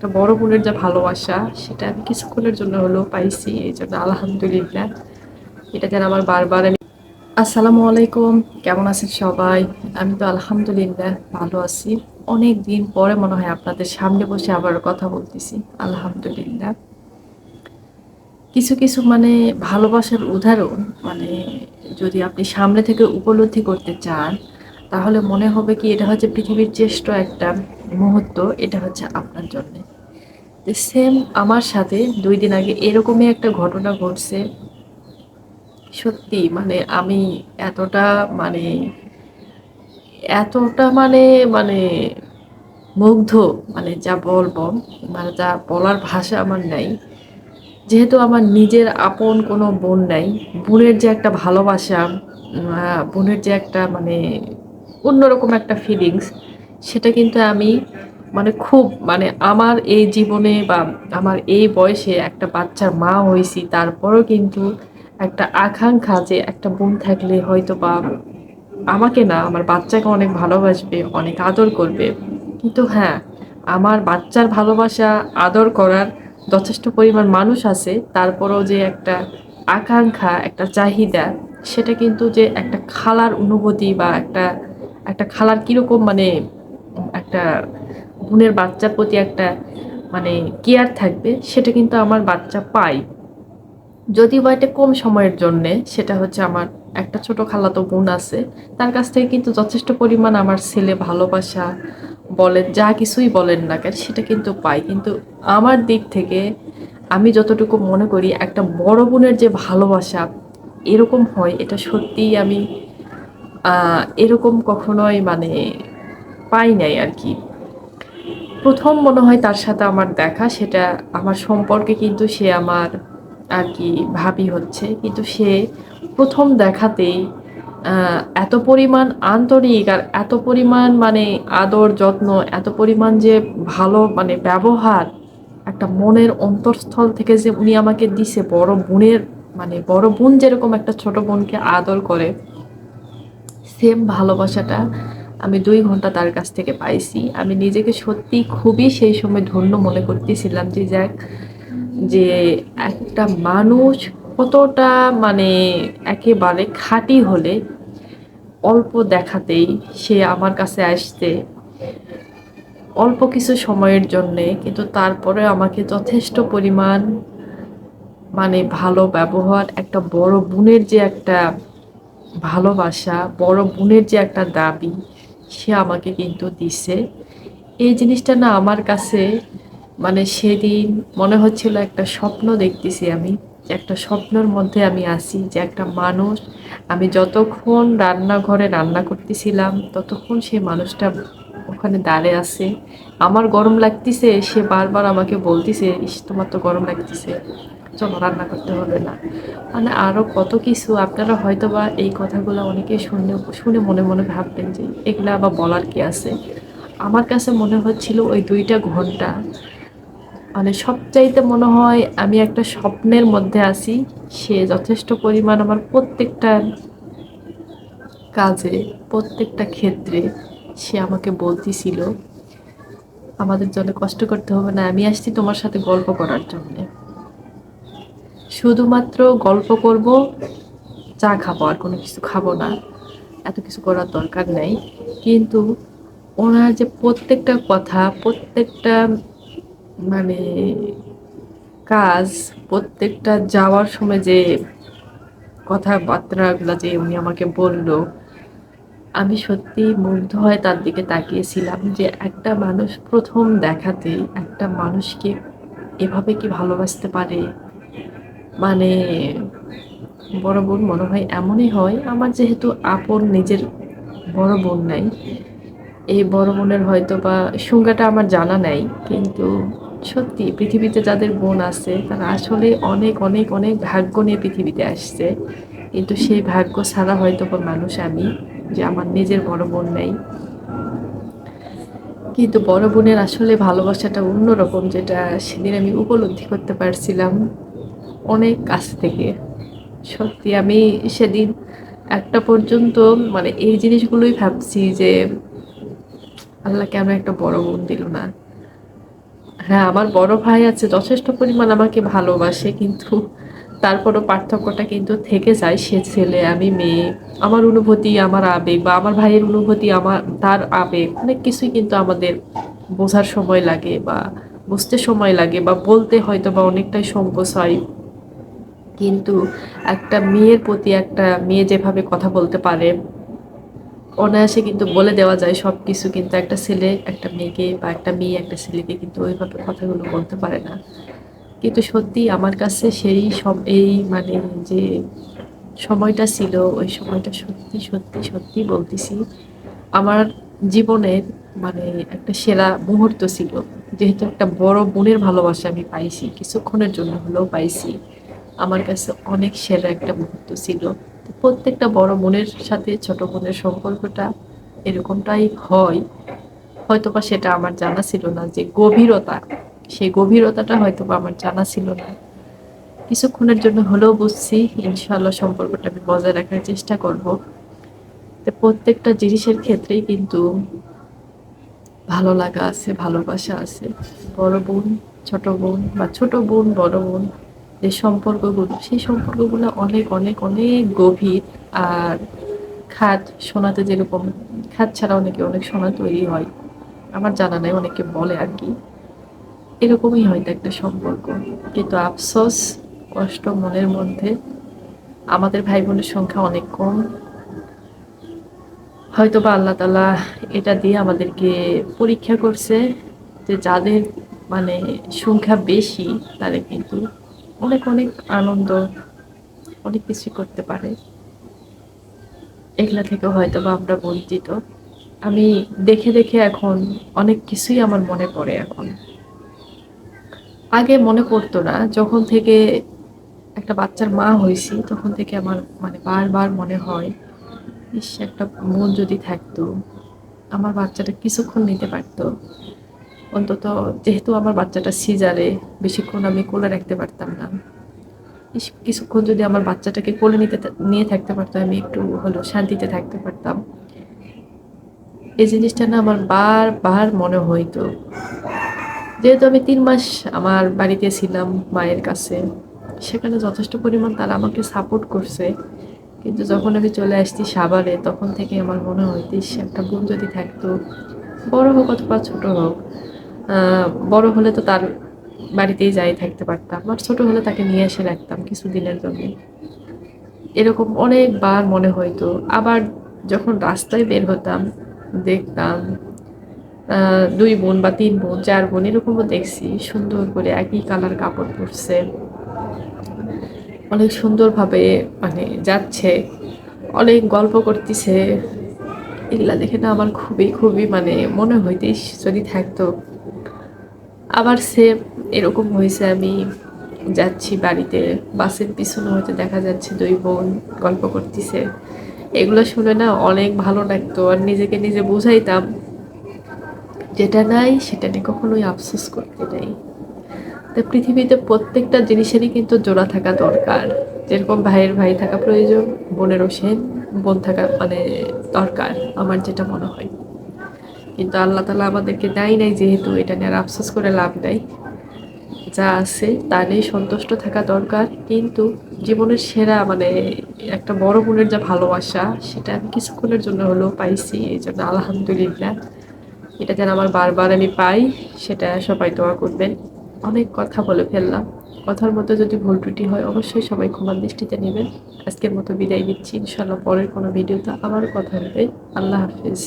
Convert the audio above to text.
একটা বড় বোনের যে ভালোবাসা সেটা আমি কিছুক্ষণের জন্য হলেও পাইছি, এই জন্য আলহামদুলিল্লাহ। এটা যেন আমার বারবার আমি আসসালামু আলাইকুম, কেমন আছেন সবাই? আমি তো আলহামদুলিল্লাহ ভালো আছি। অনেক দিন পরে মনে হয় আপনাদের সামনে বসে আবার কথা বলতেছি, আলহামদুলিল্লাহ। কিছু কিছু মানে ভালোবাসার উদাহরণ, মানে যদি আপনি সামনে থেকে উপলব্ধি করতে চান, তাহলে মনে হবে কি এটা হচ্ছে পৃথিবীর শ্রেষ্ঠ একটা মুহূর্ত, এটা হচ্ছে আপনার জন্য। সেম আমার সাথে 2 দিন আগে এরকমই একটা ঘটনা ঘটছে। সত্যি মানে আমি এতটা মানে এতটা মানে মানে মুগ্ধ, মানে যা বলবো, মানে যা বলার ভাষা আমার নাই। যেহেতু আমার নিজের আপন কোনো বোন নাই, বোনের যে একটা ভালোবাসা, বোনের যে একটা মানে অন্যরকম একটা ফিলিংস, সেটা কিন্তু আমি মানে খুব মানে আমার এই জীবনে বা আমার এই বয়সে একটা বাচ্চার মা হয়েছি, তারপরও কিন্তু একটা আকাঙ্ক্ষা যে একটা বোন থাকলে হয়তো বা আমাকে না আমার বাচ্চাকে অনেক ভালোবাসবে, অনেক আদর করবে। কিন্তু হ্যাঁ, আমার বাচ্চার ভালোবাসা আদর করার যথেষ্ট পরিমাণ মানুষ আছে, তারপরও যে একটা আকাঙ্ক্ষা, একটা চাহিদা, সেটা কিন্তু যে একটা খালার অনুভূতি বা একটা একটা খালার কীরকম মানে একটা বোনের বাচ্চার প্রতি একটা মানে কেয়ার থাকবে, সেটা কিন্তু আমার বাচ্চা পায়। যদি বা এটা কম সময়ের জন্যে, সেটা হচ্ছে আমার একটা ছোট খালাতো বোন আছে, তার কাছ থেকে কিন্তু যথেষ্ট পরিমাণ আমার ছেলে ভালোবাসা বলেন, যা কিছুই বলেন না কেন, সেটা কিন্তু পাই। কিন্তু আমার দিক থেকে আমি যতটুকু মনে করি একটা বড় বোনের যে ভালোবাসা এরকম হয়, এটা সত্যিই আমি এরকম কখনোই মানে পাই নাই আর কি। প্রথম মনে হয় তার সাথে আমার দেখা, সেটা আমার সম্পর্কে কিন্তু সে আমার আর কি ভাবি হচ্ছে, কিন্তু সে প্রথম দেখাতেই এত পরিমাণ আন্তরিক আর এত পরিমাণ মানে আদর যত্ন, এত পরিমাণ যে ভালো মানে ব্যবহার, একটা মনের অন্তঃস্থল থেকে যে উনি আমাকে দিছে বড় বোনের, মানে বড় বোন যেরকম একটা ছোট বোনকে আদর করে, সেম ভালোবাসাটা আমি 2 ঘন্টা তার কাছ থেকে পাইছি। আমি নিজেকে সত্যি খুবই সেই সময় ধন্য মনে করতেছিলাম যে যাক, যে একটা মানুষ কতটা মানে একেবারে খাঁটি হলে অল্প দেখাতেই সে আমার কাছে আসতে, অল্প কিছু সময়ের জন্যে, কিন্তু তারপরে আমাকে যথেষ্ট পরিমাণ মানে ভালো ব্যবহার, একটা বড় বোনের যে একটা ভালোবাসা, বড় বোনের যে একটা দাবি, সে আমাকে কিন্তু দিছে। এই জিনিসটা না আমার কাছে মানে সেদিন মনে হচ্ছিল একটা স্বপ্ন দেখতেছি আমি, যে একটা স্বপ্নের মধ্যে আমি আছি, যে একটা মানুষ, আমি যতক্ষণ রান্নাঘরে রান্না করতেছিলাম ততক্ষণ সে মানুষটা ওখানে দাঁড়িয়ে আছে। আমার গরম লাগতেছে, সে বারবার আমাকে বলতেছে, ইস তোমার তো গরম লাগতেছে, চলো রান্না করতে হবে না। মানে আরও কত কিছু, আপনারা হয়তো বা এই কথাগুলো অনেকে শুনে শুনে মনে মনে ভাববেন যে এগুলা আবার বলার কি আছে। আমার কাছে মনে হচ্ছিল ওই 2টা ঘন্টা মানে সবচাইতে মনে হয় আমি একটা স্বপ্নের মধ্যে আছি। সে যথেষ্ট পরিমাণ আমার প্রত্যেকটা কাজে, প্রত্যেকটা ক্ষেত্রে সে আমাকে বলতেছিল, আমাদের জন্য কষ্ট করতে হবে না, আমি আসছি তোমার সাথে গল্প করার জন্যে, শুধুমাত্র গল্প করব, চা খাবো, আর কোনো কিছু খাবো না, এত কিছু করার দরকার নেই। কিন্তু ওনার যে প্রত্যেকটা কথা, প্রত্যেকটা মানে কাজ, প্রত্যেকটা যাওয়ার সময় যে কথাবার্তাগুলো যে উনি আমাকে বলল, আমি সত্যি মুগ্ধ হয়ে তার দিকে তাকিয়েছিলাম যে একটা মানুষ প্রথম দেখাতেই একটা মানুষকে এভাবে কি ভালোবাসতে পারে। মানে বড় বোন মনে হয় এমনই হয়। আমার যেহেতু আপন নিজের বড় বোন নাই, এই বড় বোনের হয়তো বা সংজ্ঞাটা আমার জানা নাই, কিন্তু সত্যি পৃথিবীতে যাদের বোন আছে তারা আসলে অনেক অনেক অনেক ভাগ্য নিয়ে পৃথিবীতে আসছে। কিন্তু সেই ভাগ্য ছাড়া হয়তো বা মানুষ আমি, যে আমার নিজের বড় বোন নেই। কিন্তু বড় বোনের আসলে ভালোবাসাটা অন্যরকম, যেটা সেদিন আমি উপলব্ধি করতে পারছিলাম অনেক কাছ থেকে। সত্যি আমি সেদিন একটা পর্যন্ত মানে এই জিনিসগুলোই ভাবছি যে আল্লাহ কেন একটা বড় বোন দিল না। হ্যাঁ, আমার বড় ভাই আছে, যথেষ্ট পরিমাণ আমাকে ভালোবাসে, কিন্তু তারপরও পার্থক্যটা কিন্তু থেকে যায়। সে ছেলে, আমি মেয়ে। আমার অনুভূতি, আমার আবেগ, বা আমার ভাইয়ের অনুভূতি, তার আবেগ, অনেক কিছুই কিন্তু আমাদের বোঝার সময় লাগে, বা বুঝতে সময় লাগে, বা বলতে হয়তো বা অনেকটাই সংকোচ হয়। কিন্তু একটা মেয়ের প্রতি, একটা মেয়ে যেভাবে কথা বলতে পারে অনায়াসে কিন্তু বলে দেওয়া যায় সবকিছু, কিন্তু একটা ছেলে একটা মেয়েকে, বা একটা মেয়ে একটা ছেলেকে কিন্তু ওইভাবে কথাগুলো বলতে পারে না। কিন্তু সত্যি আমার কাছে সেই সব এই মানে যে সময়টা ছিল, ওই সময়টা সত্যি সত্যি সত্যি বলতেছি আমার জীবনের মানে একটা সেরা মুহূর্ত ছিল। যেহেতু একটা বড় বোনের ভালোবাসা আমি পাইছি, কিছুক্ষণের জন্য হলেও পাইছি, আমার কাছে অনেক সেরা একটা মুহূর্ত ছিল। তো প্রত্যেকটা বড় বোনের সাথে ছোট বোনের সম্পর্কটা এরকমটাই হয়। হয়তোবা সেটা আমার জানা ছিল না, যে গভীরতা, সেই গভীরতাটা হয়তোবা আমার জানা ছিল না। কিছুক্ষণের জন্য হলেও বুঝছি। ইনশাআল্লাহ সম্পর্কটা আমি বজায় রাখার চেষ্টা করব। তো প্রত্যেকটা জিনিসের ক্ষেত্রেই কিন্তু ভালো লাগা আছে, ভালোবাসা আছে। বড় বোন, ছোট বোন, বা ছোট বোন, বড় বোন, যে সম্পর্কগুলো, সেই সম্পর্কগুলো অনেক অনেক অনেক গভীর। আর খাদ সোনাতে যেরকম খাদ ছাড়া অনেকে অনেক সোনা তৈরি হয়, আমার জানা নাই, অনেকে বলে আর কি, এরকমই হয়তো একটা সম্পর্ক। কিন্তু আফসোস, কষ্ট মনের মধ্যে, আমাদের ভাই বোনের সংখ্যা অনেক কম। হয়তোবা আল্লাহ তাআলা এটা দিয়ে আমাদেরকে পরীক্ষা করছে, যে যাদের মানে সংখ্যা বেশি, তারা কিন্তু অনেক অনেক আনন্দ, অনেক কিছু করতে পারে। এগুলা থেকে হয়তোবা আমরা বঞ্চিত। আমি দেখে দেখে এখন অনেক কিছুই আমার মনে পড়ে এখন। আগে মনে পড়তো না, যখন থেকে একটা বাচ্চার মা হয়েছি তখন থেকে আমার মানে বারবার মনে হয়, ইস একটা বোন যদি থাকতো, আমার বাচ্চাটা কিছুক্ষণ নিতে পারতো অন্তত। যেহেতু আমার বাচ্চাটা সিজারে, বেশিক্ষণ আমি কোলে রাখতে পারতাম না। ইস কিছুক্ষণ যদি আমার বাচ্চাটাকে কোলে নিয়ে থাকতে পারতো, আমি একটু হলেও শান্তিতে থাকতে পারতাম। এই জিনিসটা না আমার বারবার মনে হইতো। যেহেতু আমি 3 মাস আমার বাড়িতে ছিলাম মায়ের কাছে, সেখানে যথেষ্ট পরিমাণ তারা আমাকে সাপোর্ট করছে। কিন্তু যখন আমি চলে আসছি সাভারে, তখন থেকে আমার মনে হয় ইস একটা বোন যদি থাকতো, বড় হোক অথবা ছোট হোক। বড় হলে তো তার বাড়িতেই যাই থাকতে পারতাম, আর ছোট হলে তাকে নিয়ে এসে রাখতাম কিছুদিনের জন্য। এরকম অনেকবার মনে হইতো। আবার যখন রাস্তায় বের হতাম, দেখতাম 2 বোন বা 3 বোন, 4 বোন, এরকমও দেখছি সুন্দর করে একই কালার কাপড় পরছে, অনেক সুন্দরভাবে মানে যাচ্ছে, অনেক গল্প করতেছে। এগুলা দেখে না আমার খুবই খুবই মানে মনে হইতে ইস যদি থাকতো। আবার সেম এরকম হয়েছে, আমি যাচ্ছি বাড়িতে, বাসের পিছনে হয়তো দেখা যাচ্ছে 2 বোন গল্প করতেছে। এগুলো শুনে না অনেক ভালো লাগতো, আর নিজেকে নিজে বুঝাইতাম যেটা নাই সেটা নিয়ে কখনোই আফসোস করতে নেই। তো পৃথিবীতে প্রত্যেকটা জিনিসেরই কিন্তু জোড়া থাকা দরকার। যেরকম ভাইয়ের ভাই থাকা প্রয়োজন, বোনেরও সেম বোন থাকা মানে দরকার, আমার যেটা মনে হয়। কিন্তু আল্লাহ তালা আমাদেরকে দেয় নাই, যেহেতু এটা নিয়ে আর আফসোস করে লাভ নাই। যা আছে তা নিয়ে সন্তুষ্ট থাকা দরকার। কিন্তু জীবনের সেরা মানে একটা বড় বোনের যা ভালোবাসা, সেটা আমি কিছুক্ষণের জন্য হলেও পাইছি, এই জন্য আলহামদুলিল্লাহ। এটা যেন আমার বারবার আমি পাই, সেটা সবাই দোয়া করবেন। অনেক কথা বলে ফেললাম, কথার মধ্যে যদি ভুল ত্রুটি হয় অবশ্যই সবাই ক্ষমার দৃষ্টিতে নেবেন। আজকের মতো বিদায় নিচ্ছি, ইনশাল্লাহ পরের কোনো ভিডিওতে আবার কথা হবে। আল্লাহ হাফিজ।